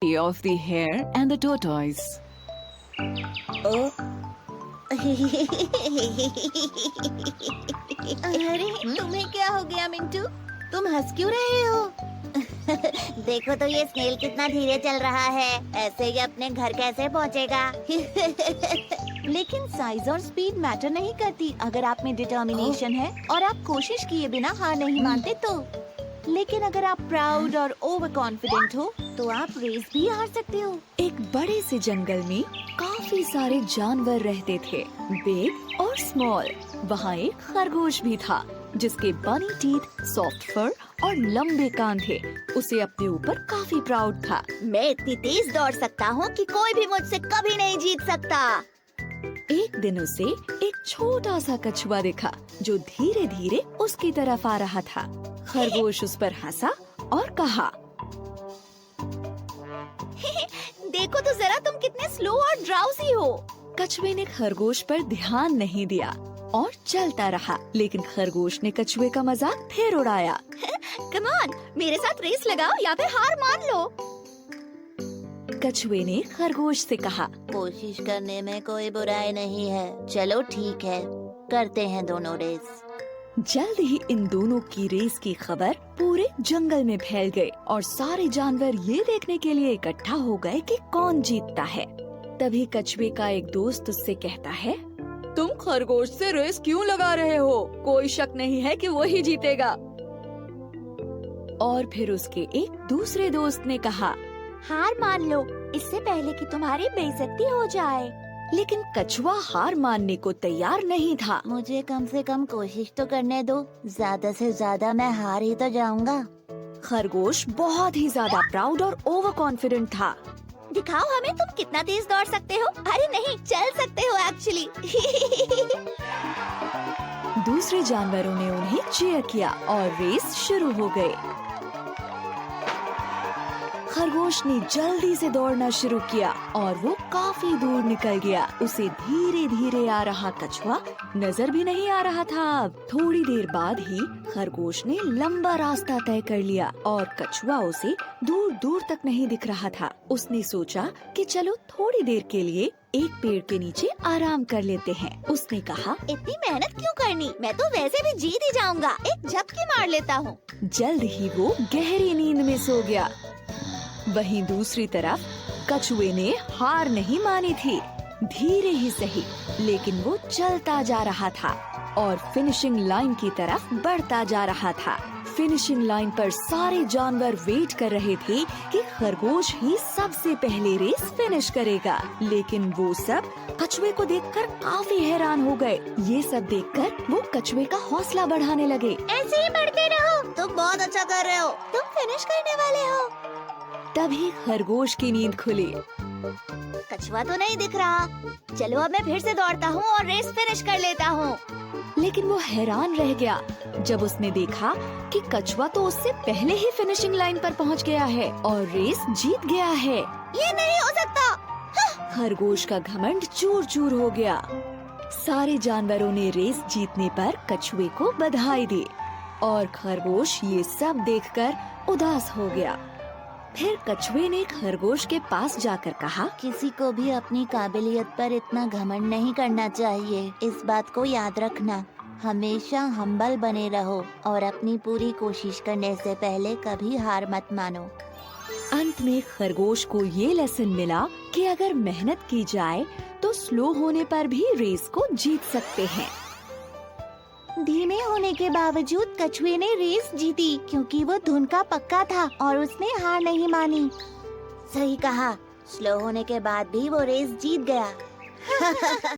of the hare and the tortoise. ओ अरे तुम्हें क्या हो गया मिंटू? तुम हंस क्यों रहे हो? देखो तो ये स्नेल कितना धीरे चल रहा है। ऐसे ही अपने घर कैसे पहुंचेगा? लेकिन साइज और स्पीड मैटर नहीं करती अगर आप में डिटर्मिनेशन है और आप कोशिश किए बिना हार नहीं मानते तो। लेकिन अगर आप प्राउड और ओवर कॉन्फिडेंट हो तो आप रेस भी हार सकते हो। एक बड़े से जंगल में काफी सारे जानवर रहते थे, बिग और स्मॉल। वहाँ एक खरगोश भी था जिसके बनी टीथ, सॉफ्ट फर और लंबे कान थे। उसे अपने ऊपर काफी प्राउड था। मैं इतनी तेज दौड़ सकता हूँ कि कोई भी मुझसे कभी नहीं जीत सकता। एक दिन उसे एक छोटा सा कछुआ दिखा जो धीरे धीरे उसकी तरफ आ रहा था। खरगोश उस पर हंसा और कहा, देखो तो जरा तुम कितने स्लो और ड्राउजी हो। कछुए ने खरगोश पर ध्यान नहीं दिया और चलता रहा, लेकिन खरगोश ने कछुए का मजाक फिर उड़ाया। कम ऑन, मेरे साथ रेस लगाओ या फिर हार मान लो। कछुए ने खरगोश से कहा, कोशिश करने में कोई बुराई नहीं है। चलो ठीक है, करते हैं दोनों रेस। जल्द ही इन दोनों की रेस की खबर पूरे जंगल में फैल गई और सारे जानवर ये देखने के लिए इकट्ठा हो गए कि कौन जीतता है। तभी कछुए का एक दोस्त उससे कहता है, तुम खरगोश से रेस क्यों लगा रहे हो? कोई शक नहीं है कि वही जीतेगा। और फिर उसके एक दूसरे दोस्त ने कहा, हार मान लो इससे पहले कि तुम्हारी बेइज्जती हो जाए। लेकिन कछुआ हार मानने को तैयार नहीं था। मुझे कम से कम कोशिश तो करने दो, ज्यादा से ज्यादा मैं हार ही तो जाऊंगा। खरगोश बहुत ही ज्यादा प्राउड और ओवर कॉन्फिडेंट था। दिखाओ हमें तुम कितना तेज दौड़ सकते हो। अरे नहीं, चल सकते हो एक्चुअली। दूसरे जानवरों ने उन्हें चीयर किया और रेस शुरू हो गई। खरगोश ने जल्दी से दौड़ना शुरू किया और वो काफी दूर निकल गया। उसे धीरे धीरे आ रहा कछुआ नजर भी नहीं आ रहा था। अब थोड़ी देर बाद ही खरगोश ने लंबा रास्ता तय कर लिया और कछुआ उसे दूर दूर तक नहीं दिख रहा था। उसने सोचा कि चलो थोड़ी देर के लिए एक पेड़ के नीचे आराम कर लेते हैं। उसने कहा, इतनी मेहनत क्यों करनी, मैं तो वैसे भी जीत ही जाऊंगा। एक झपकी मार लेता हूँ। जल्द ही वो गहरी नींद में सो गया। वहीं दूसरी तरफ कछुए ने हार नहीं मानी थी। धीरे ही सही, लेकिन वो चलता जा रहा था और फिनिशिंग लाइन की तरफ बढ़ता जा रहा था। फिनिशिंग लाइन पर सारे जानवर वेट कर रहे थे कि खरगोश ही सबसे पहले रेस फिनिश करेगा। लेकिन वो सब कछुए को देखकर काफी हैरान हो गए। ये सब देखकर वो कछुए का हौसला बढ़ाने लगे। ऐसे ही बढ़ते रहो, तुम बहुत अच्छा कर रहे हो, तुम फिनिश करने वाले हो। तभी खरगोश की नींद खुली। कछुआ तो नहीं दिख रहा। चलो अब मैं फिर से दौड़ता हूँ और रेस फिनिश कर लेता हूँ। लेकिन वो हैरान रह गया जब उसने देखा कि कछुआ तो उससे पहले ही फिनिशिंग लाइन पर पहुँच गया है और रेस जीत गया है। ये नहीं हो सकता। खरगोश का घमंड चूर चूर हो गया। सारे जानवरों ने रेस जीतने पर कछुए को बधाई दी और खरगोश ये सब देखकर उदास हो गया। फिर कछुए ने खरगोश के पास जाकर कहा, किसी को भी अपनी काबिलियत पर इतना घमंड नहीं करना चाहिए। इस बात को याद रखना, हमेशा हम्बल बने रहो और अपनी पूरी कोशिश करने से पहले कभी हार मत मानो। अंत में खरगोश को ये लेसन मिला कि अगर मेहनत की जाए तो स्लो होने पर भी रेस को जीत सकते हैं। धीमे होने के बावजूद कछुए ने रेस जीती क्योंकि वो धुन का पक्का था और उसने हार नहीं मानी। सही कहा, स्लो होने के बाद भी वो रेस जीत गया।